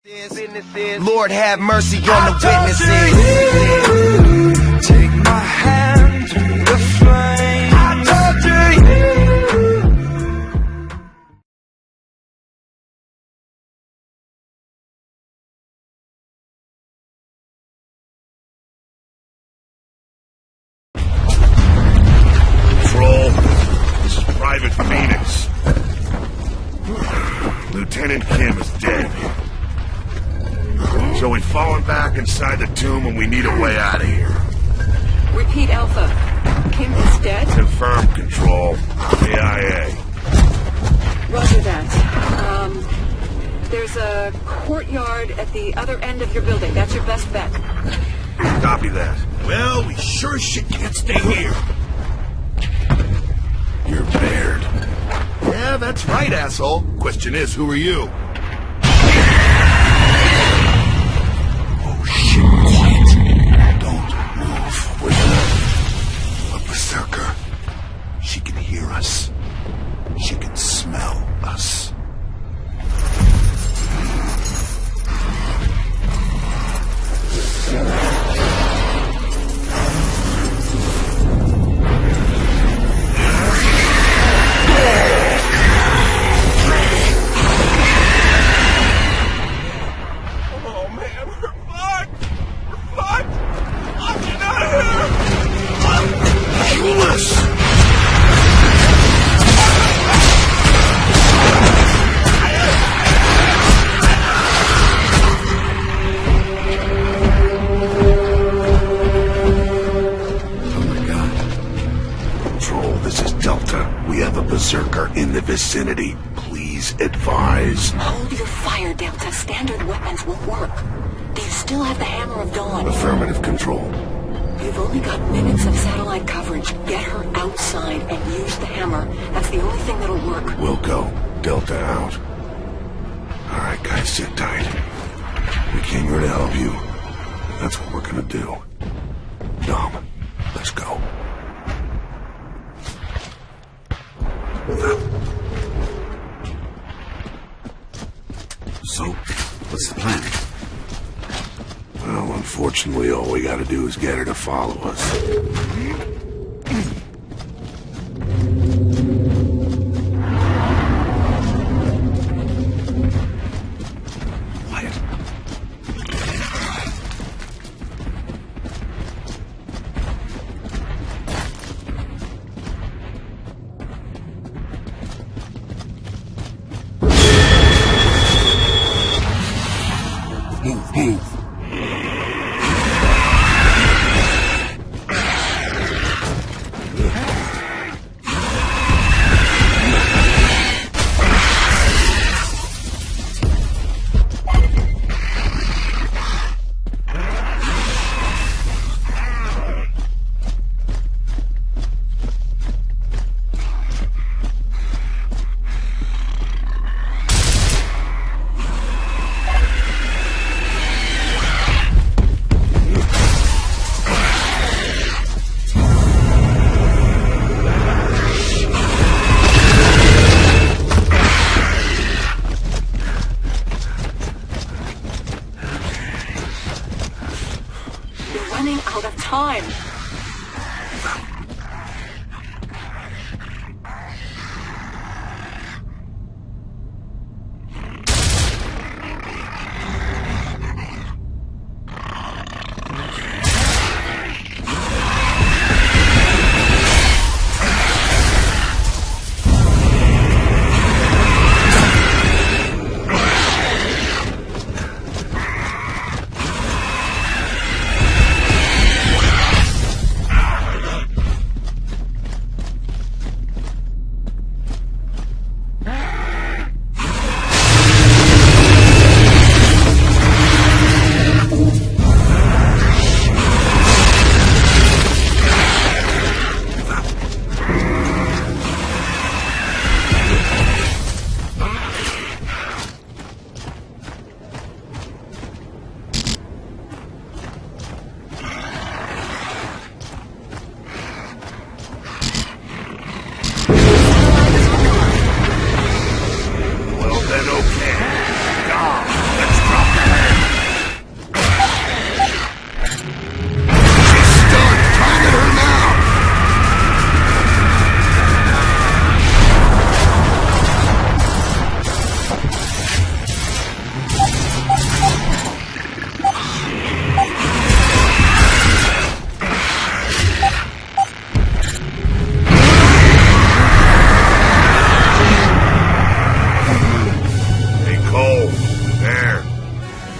Lord have mercy on the witnesses. Take my hand through the flame. I torture you. Control, this is Private Phoenix. Lieutenant Kim is dead. So we've fallen back inside the tomb and we need a way out of here. Repeat, Alpha. Kim is dead? Confirm, Control. AIA. Roger that. There's a courtyard at the other end of your building. That's your best bet. Copy that. Well, we sure as shit can't stay here. You're Baird. Yeah, that's right, asshole. Question is, who are you? Oh shit, quiet. Don't move. What's that? A berserker. She can hear us. She can smell us. Berserker in the vicinity. Please advise. Hold your fire, Delta. Standard weapons won't work. Do you still have the Hammer of Dawn? Affirmative, Control. You've only got minutes of satellite coverage. Get her outside and use the hammer. That's the only thing that'll work. We'll go. Delta out. Alright, guys, sit tight. We came here to help you. That's what we're gonna do. Dom, let's go. So, what's the plan? Well, unfortunately, all we gotta do is get her to follow us. Move. Out of time.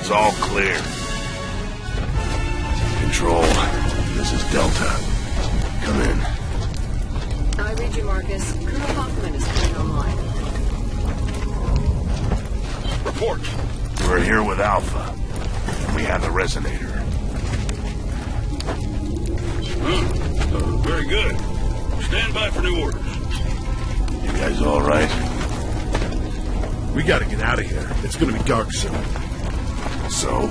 It's all clear. Control, this is Delta. Come in. I read you, Marcus. Colonel Hoffman is coming online. Report. We're here with Alpha. And we have the resonator. Very good. Stand by for new orders. You guys all right? We gotta get out of here. It's gonna be dark soon. So?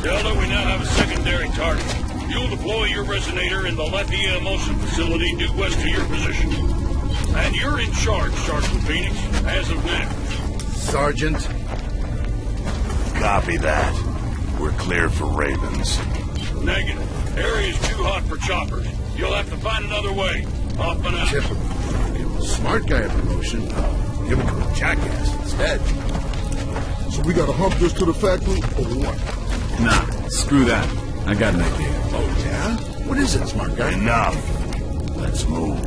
Delta, we now have a secondary target. You'll deploy your resonator in the Lethia Emulsion facility due west of your position. And you're in charge, Sergeant Phoenix, as of now. Sergeant? Copy that. We're cleared for Ravens. Negative. Area's too hot for choppers. You'll have to find another way. Hoffman out. Chip, give a smart guy a promotion. Give it to a jackass instead. So we gotta hump this to the factory, or what? Nah, screw that. I got an idea. Oh, yeah? What is it, smart guy? Enough. Let's move.